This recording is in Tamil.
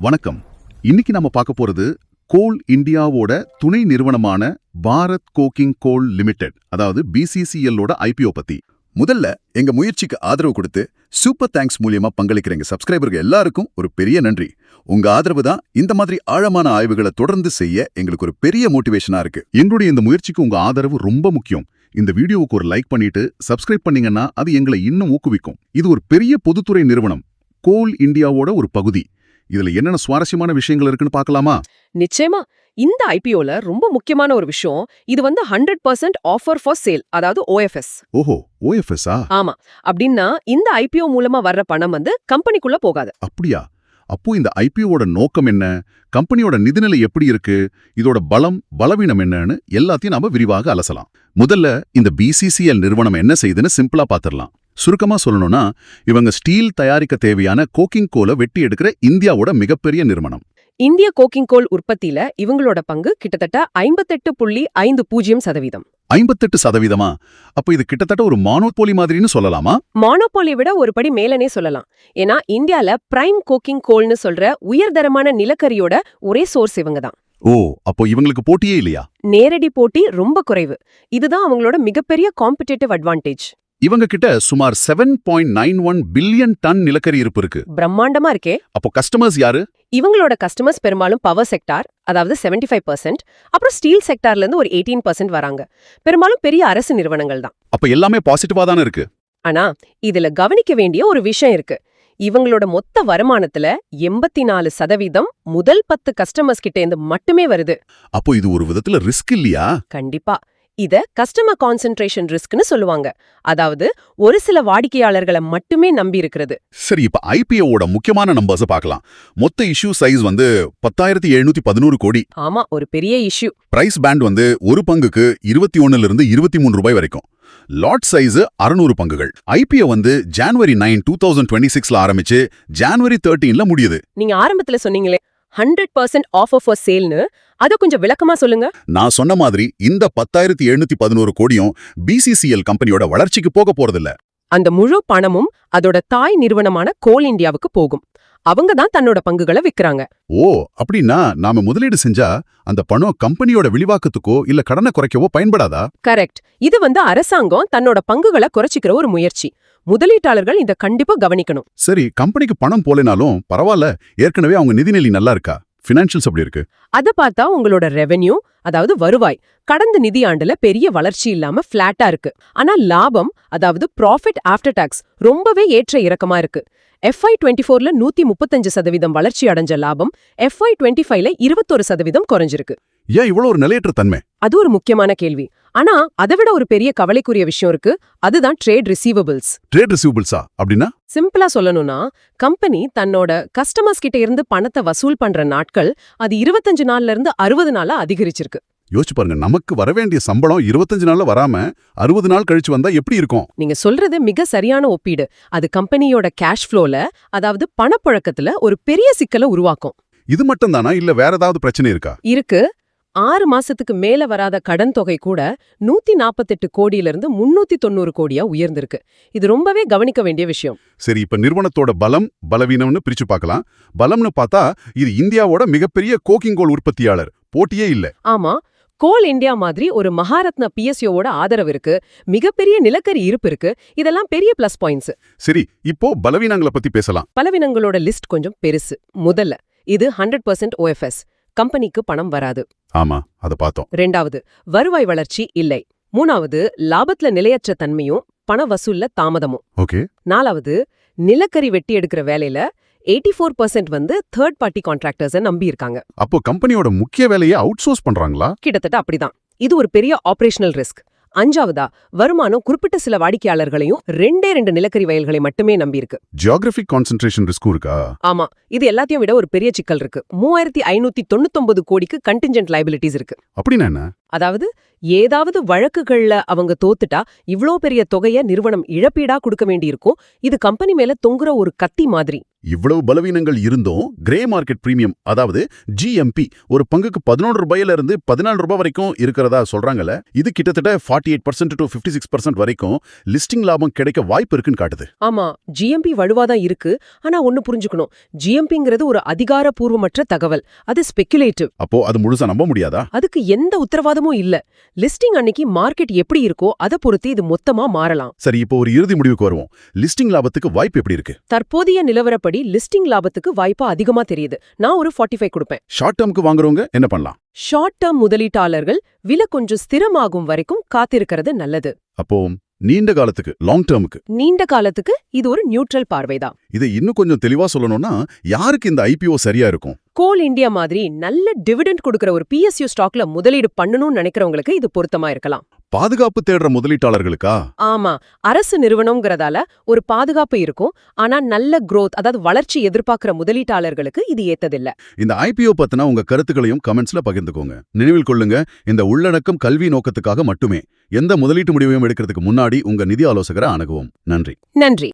வணக்கம். இன்னைக்கு நம்ம பார்க்க போறது கோல் இந்தியாவோட துணை நிறுவனமான பாரத் கோக்கிங் கோல் லிமிடெட், அதாவது BCCL-ஓட IPO பத்தி. முதல்ல எங்க முயற்சிக்கு ஆதரவு கொடுத்து சூப்பர் தேங்க்ஸ் மூலியமா பங்களிக்கிற எங்க சப்ஸ்கிரைபர்கள் எல்லாருக்கும் ஒரு பெரிய நன்றி. உங்க ஆதரவு தான் இந்த மாதிரி ஆழமான ஆய்வுகளை தொடர்ந்து செய்ய எங்களுக்கு ஒரு பெரிய மோட்டிவேஷனா இருக்கு. எங்களுடைய இந்த முயற்சிக்கு உங்க ஆதரவு ரொம்ப முக்கியம். இந்த வீடியோவுக்கு ஒரு லைக் பண்ணிட்டு சப்ஸ்கிரைப் பண்ணீங்கன்னா அது எங்களை இன்னும் ஊக்குவிக்கும். இது ஒரு பெரிய பொதுத்துறை நிறுவனம், கோல் இந்தியாவோட ஒரு பகுதி. இதுல என்னென்ன சுவாரஸ்யமான விஷயங்கள் இருக்குன்னு பார்க்கலாமா? நிச்சயமா. இந்த ஐபிஓல ரொம்ப முக்கியமான ஒரு விஷயம், இது 100% ஆஃபர் ஃபார் சேல், அதாவது OFS. ஓஹோ, OFS-ஆ? ஆமா. அப்படின்னா இந்த ஐபிஓ மூலமா வர்ற பணம் கம்பெனிக்குள்ள போகாது. அப்படியா? அப்போ இந்த IPO-ஓட நோக்கம் என்ன, கம்பெனியோட நிதிநிலை எப்படி இருக்கு, இதோட பலம் பலவீனம் என்னன்னு எல்லாத்தையும் நாம விரிவாக அலசலாம். முதல்ல இந்த BCCL நிறுவனம் என்ன செய்யுதுன்னு சிம்பிளா பாத்திரலாம். சுருக்கமா சொல்லணும்னா, இவங்க ஸ்டீல் தயாரிக்க தேவையான கோக்கிங் கோலை வெட்டி எடுக்கிற இந்தியாவோட மிகப்பெரிய நிறுவனம். இந்திய கோக்கிங் கோல் உற்பத்தியில இவங்களோட பங்கு கிட்டத்தட்ட 58.50%. 58%? அப்ப இது கிட்டத்தட்ட ஒரு மானோபோலி மாதிரின்னு சொல்லலாமா? மானோபோலியை விட ஒரு படி மேலனே சொல்லலாம். ஏன்னா இந்தியால பிரைம் கோக்கிங் கோல்னு சொல்ற உயர்தரமான நிலக்கரியோட ஒரே சோர்ஸ் இவங்க தான். ஓ, அப்போ இவங்களுக்கு போட்டியே இல்லையா? நேரடி போட்டி ரொம்ப குறைவு. இதுதான் அவங்களோட மிகப்பெரிய காம்படிட்டிவ் அட்வான்டேஜ். இவங்க கிட்ட சுமார் 7.91 பில்லியன் டன் நிலக்கரி இருப்பு இருக்கு. பிரம்மாண்டமா இருக்கே. அப்போ கஸ்டமர்ஸ் யாரு? இவங்களோட கஸ்டமர்ஸ் பெரும்பாலும் பவர் செக்டார், அதாவது 75%, அப்புறம் ஸ்டீல் செக்டார்ல இருந்து ஒரு 18% வராங்க. பெரும்பாலும் பெரிய அரசு நிறுவனங்கள் தான். அப்ப எல்லாமே பாசிட்டிவா தானே இருக்கு. ஆனா இதுல கவனிக்க வேண்டிய ஒரு விஷயம் இருக்கு. இவங்களோட மொத்த வருமானத்துல 84% முதல் 10 கஸ்டமர்ஸ் கிட்ட இருந்து மட்டுமே வருது. அப்போ இது ஒரு விதத்துல ரிஸ்க் இல்லையா? கண்டிப்பா. இத கஸ்டமர் கான்சென்ட்ரேஷன் ரிஸ்க்னு சொல்லுவாங்க. அதாவது ஒரு சில வாடிக்கையாளர்களை மட்டுமே நம்பி இருக்கிறது. சரி, இப்ப IPO-ஓட முக்கியமான நம்பர்ஸ் பார்க்கலாம். மொத்த இஷ்யூ சைஸ் 10,711 கோடி. ஆமா, ஒரு பெரிய இஷ்யூ. பிரைஸ் பேண்ட் ஒரு பங்குக்கு 21 இருந்து 23 ரூபாய் வரைக்கும். லாட் சைஸ் 600 பங்குகள். IPO January 9, 2026ல ஆரம்பிச்சு January 13ல முடியுது. நீங்க ஆரம்பத்துல சொன்னீங்களே 100% ஆஃபர் ஃபார் சேல்னு, அத கொஞ்சம் விளக்கமா சொல்லுங்க. நான் சொன்ன மாதிரி இந்த 10,711 கோடியும் BCCL கம்பெனியோட வளர்ச்சிக்கு போக போறதில்ல. அந்த முழு பணமும் அதோட தாய் நிறுவனமான கோல் இந்தியாவுக்கு போகும். அவங்க தான் தன்னோட பங்குகளை விக்கிறாங்க. ஓ, அப்படின்னா நாம முதலீடு செஞ்சா அந்த பணம் கம்பெனியோட விளிவாக்கத்துக்கோ இல்ல கடனை குறைக்கவோ பயன்படாதா? கரெக்ட். இது அரசாங்கம் தன்னோட பங்குகளை குறைச்சிக்கிற ஒரு முயற்சி. முதலீட்டாளர்கள் இத கண்டிப்பா கவனிக்கணும். சரி, கம்பெனிக்கு பணம் போலனாலும் பரவாயில்ல, ஏற்கனவே அவங்க நிதிநிலை நல்லா இருக்கா? ஃபினான்ஷியல்ஸ் எப்படி இருக்கு? அத பார்த்தா உங்களோட ரெவென்யூ, அதாவது வருவாய், கடந்த நிதியாண்டுல பெரிய வளர்ச்சி இல்லாம பிளாட்டா இருக்கு. ஆனா லாபம், அதாவது ப்ராஃபிட் ஆஃப்டர் டாக்ஸ், ரொம்பவே ஏற்ற இறக்கமா இருக்கு. FY24ல 135% வளர்ச்சி அடைஞ்ச லாபம் FY25ல 21% குறைஞ்சிருக்கு. ஏன் இவ்வளவு ஒரு நிலையற்ற தன்மை? அது ஒரு முக்கியமான கேள்வி. ஆனா அதை விட ஒரு பெரிய கவலைக்குரிய விஷயம் இருக்கு. அதுதான் ட்ரேட் ரிசீவபிள்ஸ். ட்ரேட் ரிசீவபிள்ஸா? அப்படின்னா சிம்பிளா சொல்லணும்னா, கம்பெனி தன்னோட கஸ்டமர்ஸ் கிட்ட இருந்து பணத்தை வசூல் பண்ற நாட்கள் அது 25 நாள்ல இருந்து 60 நாளா அதிகரிச்சிருக்கு. யோசிச்சு பாருங்க, நமக்கு வர வேண்டிய சம்பளம் 25 நாள்ல வராம 60 நாள் கழிச்சு வந்தா எப்படி இருக்கும்? நீங்க சொல்றது மிக சரியான ஒப்பீடு. அது கம்பெனியோட கேஷ் ஃப்ளோல, அதாவது பணப்புழக்கத்துல ஒரு பெரிய சிக்கலை உருவாக்கும். இது மட்டும் தானா, இல்ல வேற ஏதாவது பிரச்சனை இருக்கா? இருக்கு. 6 மாசத்துக்கு மேல வராத கடன் தொகை கூட 148 கோடியிலிருந்து 390 கோடியா உயர்ந்திருக்கு. இது ரொம்பவே கவனிக்க வேண்டிய விஷயம். சரி, இப்ப நிறுவனத்தோட பலம் பலவீனம்னு பிரிச்சு பார்க்கலாம். பலம்னு பார்த்தா இது இந்தியாவோட மிகப்பெரிய கோக்கிங் கோல் உற்பத்தியாளர், போட்டியே இல்ல. ஆமா, கோல் இந்தியா மாதிரி ஒரு மகாரத்னா PSO-வோட ஆதரவு இருக்கு, மிகப்பெரிய நிலக்கரி இருப்பு இருக்கு. இதெல்லாம் பெரிய பிளஸ் பாயிண்ட்ஸ். சரி, இப்போ பலவீனங்களை பத்தி பேசலாம். பலவீனங்களோட லிஸ்ட் கொஞ்சம் பெருசு. முதல்ல, இது 100% OFS, கம்பெனிக்கு பணம் வராது. ஆமா, அத பார்த்தோம். ரெண்டாவது, வருவாய் வளர்ச்சி இல்லை. மூணாவது, லாபத்துல நிலையற்ற தன்மையும் பண வசூல்ல தாமதமும். ஓகே. நாலாவது, நிலக்கரி வெட்டி எடுக்கிற வேலையில 84% தேர்ட் பார்ட்டி கான்ட்ராக்டர்ஸை நம்பி இருக்காங்க. அப்போ கம்பெனியோட முக்கிய வேலையை அவுட் சோர்ஸ் பண்றாங்களா? கிட்டத்தட்ட அப்படிதான். இது ஒரு பெரிய ஆபரேஷனல் ரிஸ்க். அஞ்சாவதா, வருமானம் குறிப்பிட்ட சில வாடிக்கையாளர்களையும் 2 நிலக்கரி வயல்களை மட்டுமே நம்பியிருக்கு. ஜியோகிராபிக் கான்சென்ட்ரேஷன் ரிஸ்க்கும் இருக்கா? ஆமா, இது எல்லாத்தையும் விட ஒரு பெரிய சிக்கல் இருக்கு. 3599 கோடிக்கு கண்டிஞ்சென்ட் லைபிலிட்டிஸ் இருக்கு. அப்படின்னா என்ன? அதாவது ஏதாவது வழக்குகள்ல அவங்க தோத்துட்டா இவ்ளோ பெரிய தொகைய நிறுவனம் இழப்பீடா கொடுக்க வேண்டியிருக்கும். இது கம்பெனி மேல தொங்குற ஒரு கத்தி மாதிரி. இவ்வளவு பலவீனங்கள் இருந்தும் கிரே மார்க்கெட் பிரீமியம் அதாவது ஜிஎம்பி ஒரு பங்குக்கு 11 ரூபாயில இருந்து 14 ரூபாய் வரைக்கும் இருக்கிறதா சொல்றாங்கல்ல, இது கிட்டத்தட்ட 48% to 56% வரைக்கும் லிஸ்டிங் லாபம் கிடைக்க வாய்ப்பு இருக்குன்னு காட்டுது. ஆமா, ஜிஎம்பி வலுவாதான் இருக்கு. ஆனா ஒன்னு புரிஞ்சுக்கணும், ஜிஎம்பிங்கிறது ஒரு அதிகாரப்பூர்வமற்ற தகவல். அது ஸ்பெகுலேட்டிவ். அப்போ அது முழுசா நம்ப முடியாதா? அதுக்கு எந்த உத்தரவாதமும் இல்ல. லிஸ்டிங் அன்னைக்கு மார்க்கெட் எப்படி இருக்கோ அதை பொறுத்து இது மொத்தமா மாறலாம். சரி, இப்போ ஒரு இறுதி முடிவுக்கு வருவோம். லிஸ்டிங் லாபத்துக்கு வாய்ப்பு எப்படி இருக்கு? தற்போதைய நிலவரப்படி லிஸ்டிங் லாபத்துக்கு வாய்ப்பு அதிகமா தெரியுது. நான் ஒரு 45 கொடுப்பேன். ஷார்ட் டேர்முக்கு வாங்குறவங்க என்ன பண்ணலாம்? ஷார்ட் டேர்ம் முதலீட்டாளர்கள் விலை கொஞ்சம் ஸ்திரமாகும் வரைக்கும் காத்திருக்கிறது நல்லது. அப்போ நீண்ட காலத்துக்கு, லாங் டேர்முக்கு, நீண்ட காலத்துக்கு இது ஒரு நியூட்ரல் பார்வைதான். இதை இன்னும் கொஞ்சம் தெளிவா சொல்லணும்னா யாருக்கு இந்த ஐபிஓ சரியா இருக்கும்? கோல் இந்தியா மாதிரி நல்ல டிவிடெண்ட் கொடுக்கிற ஒரு பிஎஸ்யூ ஸ்டாக்ல முதலீடு பண்ணணும்னு நினைக்கிறவங்களுக்கு இது பொருத்தமா இருக்கலாம். பாதுகாப்பு தேடுற முதலீட்டாளர்களுக்கா? ஆமா, அரசு நிறுவனம்ங்கிறதால ஒரு பாதுகாப்பு இருக்கும். ஆனா நல்ல growth, அதாவது வளர்ச்சி எதிர்பார்க்கிற முதலீட்டாளர்களுக்கு இது ஏத்ததில்ல. இந்த ஐபிஓ பத்தின உங்க கருத்துக்களையும் கமெண்ட்ஸ்ல பகிர்ந்துக்கோங்க. நினைவில் கொள்ளுங்க, இந்த உள்ளடக்கம் கல்வி நோக்கத்துக்காக மட்டுமே. எந்த முதலீட்டு முடிவையும் எடுக்கிறதுக்கு முன்னாடி உங்க நிதி ஆலோசகரை அணுகுவோம். நன்றி. நன்றி.